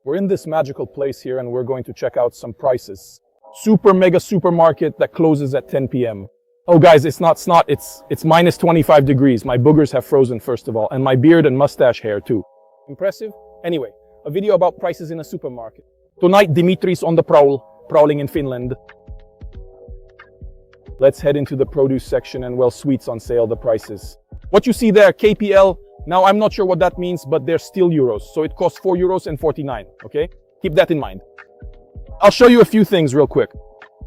We're in this magical place here and we're going to check out some prices. Super mega supermarket that closes at 10 p.m. Oh guys, it's not snot, it's minus 25 degrees. My boogers have frozen first of all, and my beard and mustache hair too. Impressive? Anyway, a video about prices in a supermarket. Tonight, Dimitri's on the prowling in Finland. Let's head into the produce section and, well, sweets on sale, the prices. What you see there, KPL, now I'm not sure what that means, but they're still euros. So it costs 4 euros and 49, okay? Keep that in mind. I'll show you a few things real quick.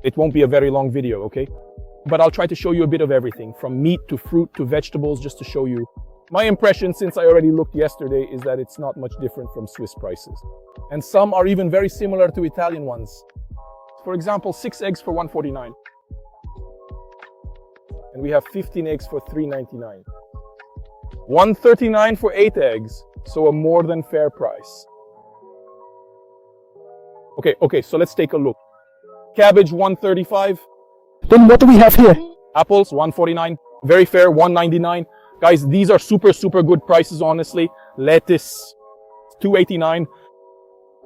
It won't be a very long video, okay? But I'll try to show you a bit of everything, from meat to fruit to vegetables, just to show you. My impression, since I already looked yesterday, is that it's not much different from Swiss prices. And some are even very similar to Italian ones. For example, 6 eggs for 1.49. And we have 15 eggs for 3.99. 1.39 for 8 eggs, so a more than fair price. Okay, so let's take a look. Cabbage, 1.35. Then what do we have here? Apples, 1.49. Very fair, 1.99. Guys, these are super good prices, honestly. Lettuce, 2.89.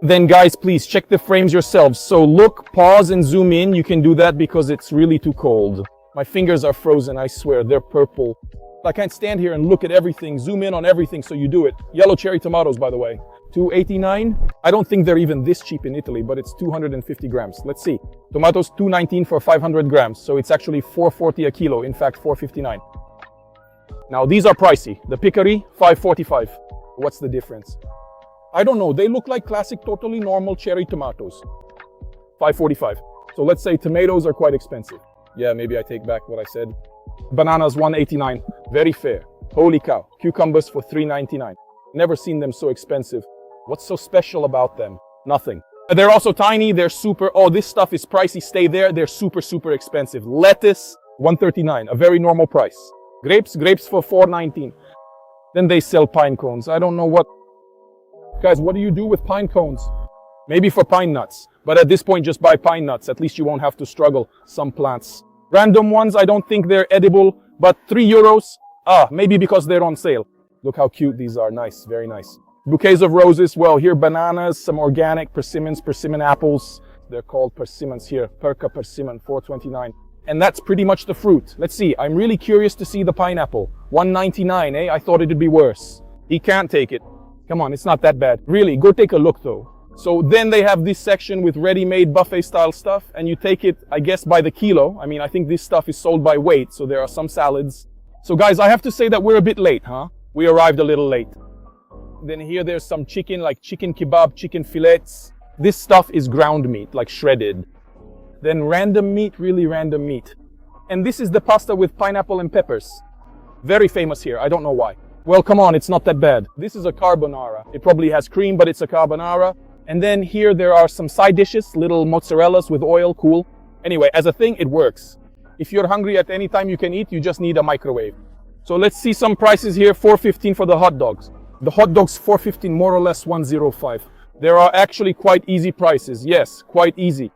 Then guys, please check the frames yourselves. So look, pause and zoom in. You can do that because it's really too cold. My fingers are frozen, I swear, they're purple. I can't stand here and look at everything, zoom in on everything, so you do it. Yellow cherry tomatoes, by the way. 2.89. I don't think they're even this cheap in Italy, but it's 250 grams. Let's see. Tomatoes, 2.19 for 500 grams. So it's actually 4.40 a kilo. In fact, 4.59. Now, these are pricey. The Picari, 5.45. What's the difference? I don't know. They look like classic, totally normal cherry tomatoes. 5.45. So let's say tomatoes are quite expensive. Yeah, maybe I take back what I said. Bananas, 1.89. Very fair. Holy cow. Cucumbers for 3.99. Never seen them so expensive. What's so special about them? Nothing. They're also tiny. They're super. Oh, this stuff is pricey. Stay there. They're super expensive. Lettuce, 1.39. A very normal price. Grapes for 4.19. Then they sell pine cones. I don't know what. Guys, what do you do with pine cones? Maybe for pine nuts. But at this point, just buy pine nuts. At least you won't have to struggle. Some plants. Random ones, I don't think they're edible. But 3 euros. Maybe because they're on sale. Look how cute these are. Nice, very nice. Bouquets of roses. Well, here bananas, some organic persimmon apples. They're called persimmons here. Perca persimmon, 4.29. And that's pretty much the fruit. Let's see. I'm really curious to see the pineapple. 1.99, eh? I thought it'd be worse. He can't take it. Come on, it's not that bad. Really, go take a look though. So then they have this section with ready-made buffet-style stuff, and you take it, I guess, by the kilo. I mean, I think this stuff is sold by weight, so there are some salads. So guys, I have to say that we're a bit late, huh? We arrived a little late. Then here there's some chicken, like chicken kebab, chicken fillets. This stuff is ground meat, like shredded. Then random meat, really random meat. And this is the pasta with pineapple and peppers. Very famous here, I don't know why. Well, come on, it's not that bad. This is a carbonara. It probably has cream, but it's a carbonara. And then here there are some side dishes, little mozzarellas with oil, cool. Anyway, as a thing, it works. If you're hungry at any time you can eat, you just need a microwave. So let's see some prices here. 4.15 for the hot dogs. The hot dogs, 4.15, more or less 1.05. There are actually quite easy prices. Yes, quite easy.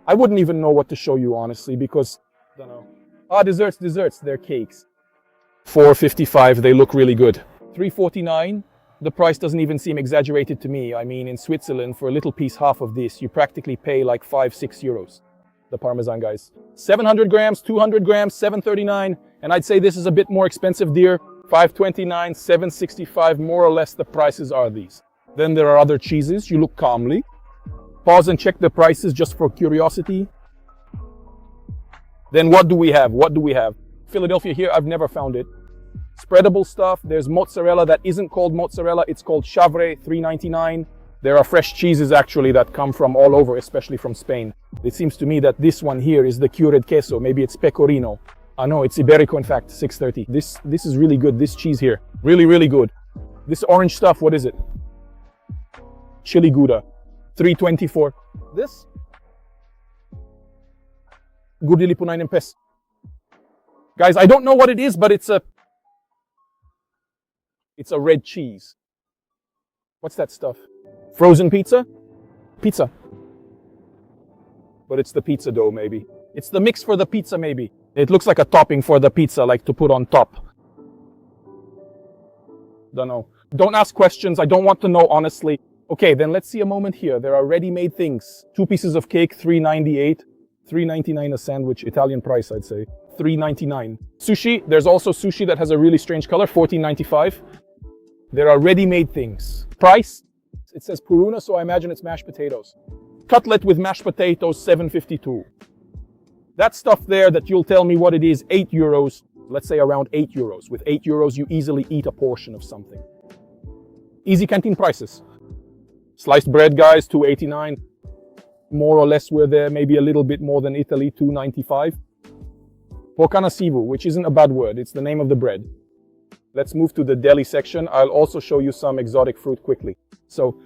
I wouldn't even know what to show you, honestly, because, I don't know. Desserts, they're cakes. 4.55, they look really good. 3.49, the price doesn't even seem exaggerated to me. I mean, in Switzerland, for a little piece, half of this, you practically pay like 5-6 euros. The Parmesan, guys. 700 grams, 200 grams, 7.39. And I'd say this is a bit more expensive, dear. 5.29, 7.65, more or less the prices are these. Then there are other cheeses. You look calmly. Pause and check the prices just for curiosity. Then what do we have? Philadelphia here, I've never found it. Spreadable stuff. There's mozzarella that isn't called mozzarella. It's called Chavre, 3.99. There are fresh cheeses actually that come from all over, especially from Spain. It seems to me that this one here is the cured queso. Maybe it's pecorino. No, it's Iberico, in fact, 6.30. This is really good, this cheese here. Really good. This orange stuff, what is it? Chili Gouda, 3.24. This? Gurdi lipunainen pes. Guys, I don't know what it is, but it's a red cheese. What's that stuff? Frozen pizza? Pizza. But it's the pizza dough, maybe. It's the mix for the pizza, maybe. It looks like a topping for the pizza, like to put on top. Don't know. Don't ask questions. I don't want to know, honestly. Okay, then let's see a moment here. There are ready-made things. 2 pieces of cake, $3.98. $3.99 a sandwich, Italian price, I'd say. $3.99. Sushi, there's also sushi that has a really strange color, $14.95. There are ready-made things. Price, it says puruna, so I imagine it's mashed potatoes. Cutlet with mashed potatoes, $7.52. That stuff there that you'll tell me what it is, €8. Let's say around €8. With €8, you easily eat a portion of something. Easy canteen prices. Sliced bread, guys, $2.89. More or less we're there, maybe a little bit more than Italy, $2.95. Pokanasivu, which isn't a bad word, it's the name of the bread. Let's move to the deli section. I'll also show you some exotic fruit quickly. So,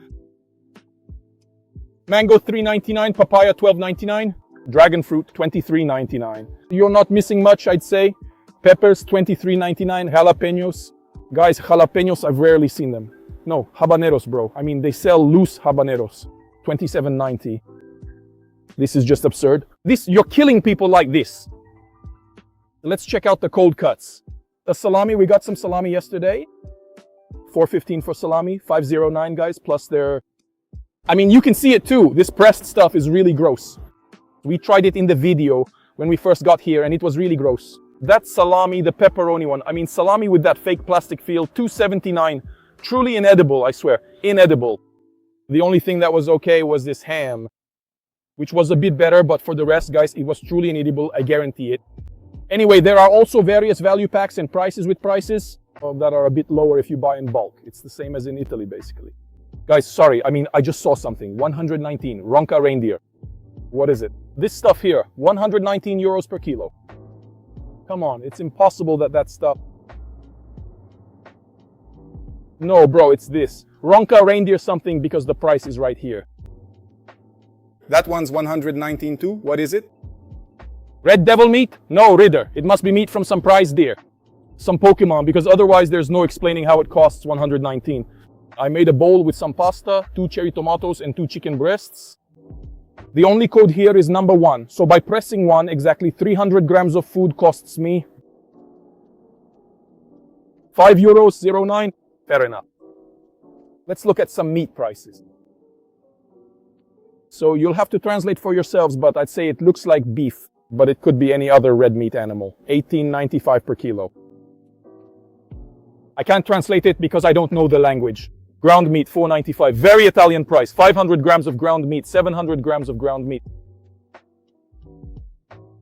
mango $3.99, papaya $12.99, dragon fruit $23.99. You're not missing much, I'd say. Peppers $23.99, jalapenos. Guys, jalapenos, I've rarely seen them. No, habaneros, bro. I mean, they sell loose habaneros, $27.90. This is just absurd. You're killing people like this. Let's check out the cold cuts. The salami, we got some salami yesterday. $4.15 for salami, $5.09, guys, plus I mean, you can see it too. This pressed stuff is really gross. We tried it in the video when we first got here, and it was really gross. That salami, the pepperoni one, I mean, salami with that fake plastic feel, $2.79. Truly inedible, I swear. Inedible. The only thing that was okay was this ham, which was a bit better, but for the rest, guys, it was truly inedible, I guarantee it. Anyway, there are also various value packs and prices with prices that are a bit lower if you buy in bulk. It's the same as in Italy, basically. Guys, sorry, I mean, I just saw something. 119, Ronca reindeer. What is it? This stuff here, €119 per kilo. Come on, it's impossible that stuff. No, bro, it's this. Ronca reindeer something because the price is right here. That one's 119 too. What is it? Red devil meat? No, Ridder. It must be meat from some prize deer. Some Pokemon, because otherwise there's no explaining how it costs 119. I made a bowl with some pasta, 2 cherry tomatoes, and 2 chicken breasts. The only code here is number 1. So by pressing 1, exactly 300 grams of food costs me €5.09. Fair enough. Let's look at some meat prices. So you'll have to translate for yourselves, but I'd say it looks like beef, but it could be any other red meat animal. $18.95 per kilo. I can't translate it because I don't know the language. Ground meat, $4.95. Very Italian price. 500 grams of ground meat, 700 grams of ground meat.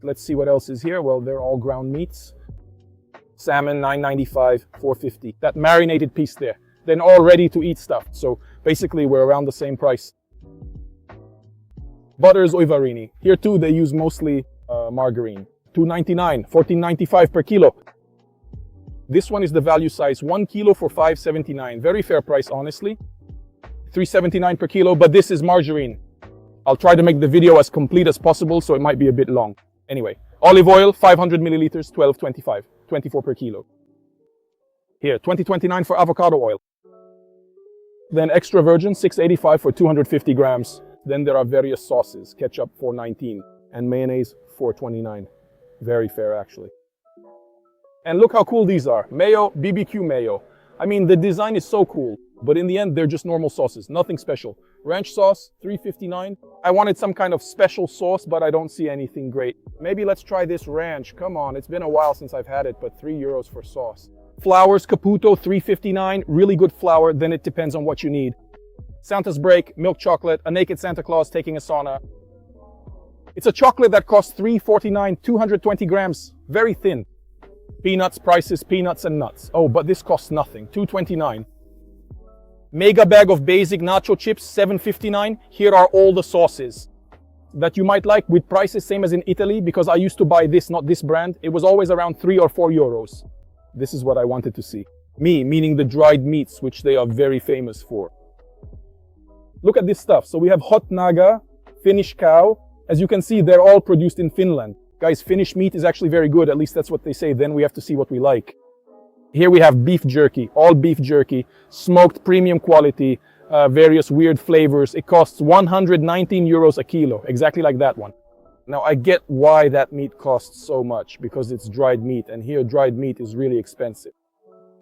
Let's see what else is here. Well, they're all ground meats. Salmon, $9.95, $4.50. That marinated piece there. Then all ready to eat stuff. So basically we're around the same price. Butters Oivarini. Here too they use mostly margarine. $2.99, $14.95 per kilo. This one is the value size, 1 kilo for $5.79. Very fair price, honestly. $3.79 per kilo, but this is margarine. I'll try to make the video as complete as possible, so it might be a bit long. Anyway, olive oil, 500 milliliters, $12.25, $24 per kilo. Here, $20.29 for avocado oil. Then extra virgin, $6.85 for 250 grams. Then there are various sauces, ketchup, $4.19, and mayonnaise, $4.29. Very fair, actually. And look how cool these are. Mayo, BBQ mayo. I mean, the design is so cool, but in the end, they're just normal sauces, nothing special. Ranch sauce, $3.59. I wanted some kind of special sauce, but I don't see anything great. Maybe let's try this ranch. Come on, it's been a while since I've had it, but €3 for sauce. Flowers, Caputo, $3.59. Really good flour, then it depends on what you need. Santa's Break, milk chocolate, a naked Santa Claus taking a sauna. It's a chocolate that costs $3.49, 220 grams, very thin. Peanuts prices, peanuts and nuts. Oh, but this costs nothing, $2.29. Mega bag of basic nacho chips, $7.59. Here are all the sauces that you might like with prices same as in Italy, because I used to buy this, not this brand. It was always around €3 or €4. This is what I wanted to see. Me, meaning the dried meats, which they are very famous for. Look at this stuff. So we have hot naga, Finnish cow. As you can see, they're all produced in Finland. Guys, Finnish meat is actually very good. At least that's what they say. Then we have to see what we like. Here we have beef jerky, all beef jerky, smoked premium quality, various weird flavors. It costs €119 a kilo, exactly like that one. Now I get why that meat costs so much, because it's dried meat, and here dried meat is really expensive.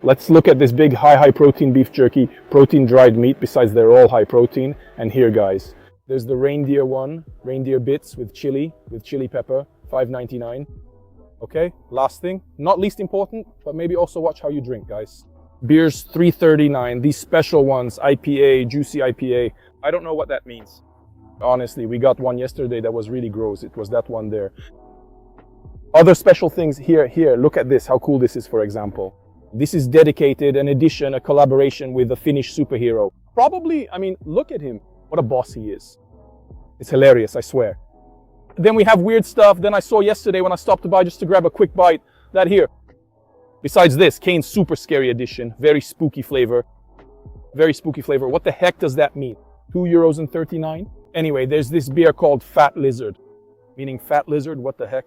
Let's look at this big high protein beef jerky, protein dried meat, besides they're all high protein. And here guys, there's the reindeer one, reindeer bits with chili pepper, $5.99. Okay, last thing, not least important, but maybe also watch how you drink, guys. Beers, $3.39, these special ones, IPA, juicy IPA. I don't know what that means. Honestly, we got one yesterday that was really gross. It was that one there. Other special things here, look at this, how cool this is, for example. This is dedicated, an edition, a collaboration with a Finnish superhero. Probably, I mean, look at him. What a boss he is. It's hilarious, I swear. Then we have weird stuff. Then I saw yesterday when I stopped by just to grab a quick bite, that here. Besides this, Cane's Super Scary Edition. Very spooky flavor. Very spooky flavor. What the heck does that mean? €2.39? Anyway, there's this beer called Fat Lizard. Meaning fat lizard, what the heck?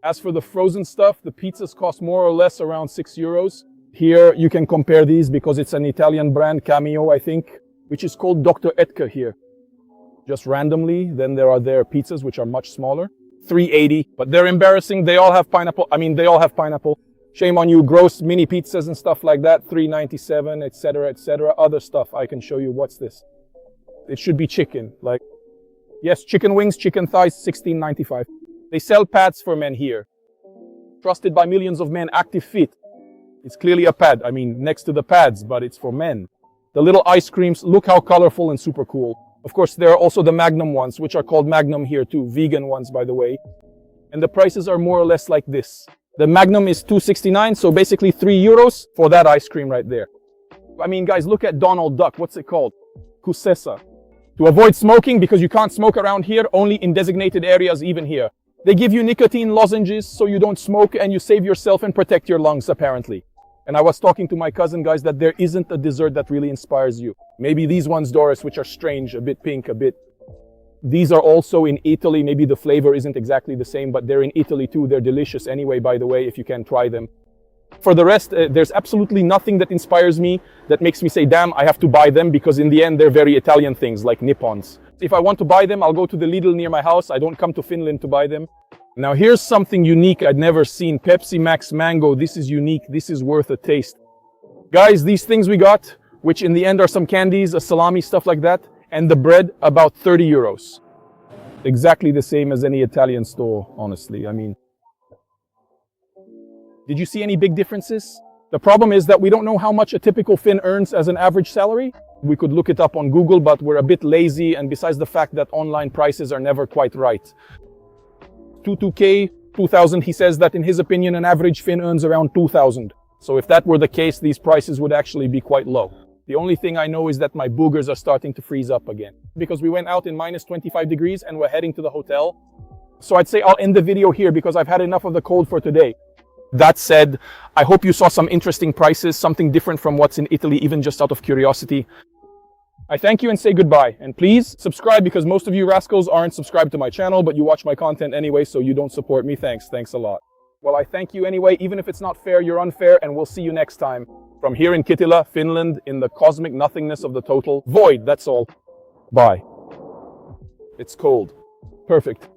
As for the frozen stuff, the pizzas cost more or less around €6. Here you can compare these because it's an Italian brand, Cameo, I think, which is called Dr. Edka here. Just randomly. Then there are their pizzas, which are much smaller. $3.80, but they're embarrassing. They all have pineapple. They all have pineapple. Shame on you. Gross mini pizzas and stuff like that. $3.97, etc., etc. Other stuff I can show you. What's this? It should be chicken. Like, yes, chicken wings, chicken thighs, $16.95. They sell pads for men here. Trusted by millions of men, Active Fit. It's clearly a pad. Next to the pads, but it's for men. The little ice creams, look how colorful and super cool. Of course, there are also the Magnum ones, which are called Magnum here too. Vegan ones, by the way. And the prices are more or less like this. The Magnum is $2.69, so basically €3 for that ice cream right there. Guys, look at Donald Duck. What's it called? Kusessa. To avoid smoking, because you can't smoke around here, only in designated areas, even here. They give you nicotine lozenges so you don't smoke and you save yourself and protect your lungs, apparently. And I was talking to my cousin, guys, that there isn't a dessert that really inspires you. Maybe these ones, Doris, which are strange, a bit pink, a bit. These are also in Italy. Maybe the flavor isn't exactly the same, but they're in Italy too. They're delicious anyway, by the way, if you can try them. For the rest, there's absolutely nothing that inspires me, that makes me say, damn, I have to buy them, because in the end, they're very Italian things, like Nippons. If I want to buy them, I'll go to the Lidl near my house. I don't come to Finland to buy them. Now here's something unique I'd never seen. Pepsi Max Mango. This is unique. This is worth a taste. Guys, these things we got, which in the end are some candies, a salami, stuff like that, and the bread, about €30. Exactly the same as any Italian store, honestly. Did you see any big differences? The problem is that we don't know how much a typical Finn earns as an average salary. We could look it up on Google, but we're a bit lazy, and besides the fact that online prices are never quite right. 2K, 2,000, he says that in his opinion an average Finn earns around 2,000. So if that were the case, these prices would actually be quite low. The only thing I know is that my boogers are starting to freeze up again. Because we went out in minus 25 degrees and we're heading to the hotel. So I'd say I'll end the video here because I've had enough of the cold for today. That said, I hope you saw some interesting prices, something different from what's in Italy, even just out of curiosity. I thank you and say goodbye. And please subscribe, because most of you rascals aren't subscribed to my channel, but you watch my content anyway, so you don't support me. Thanks a lot. Well, I thank you anyway. Even if it's not fair, you're unfair, and we'll see you next time. From here in Kittilä, Finland, in the cosmic nothingness of the total void, that's all. Bye. It's cold. Perfect.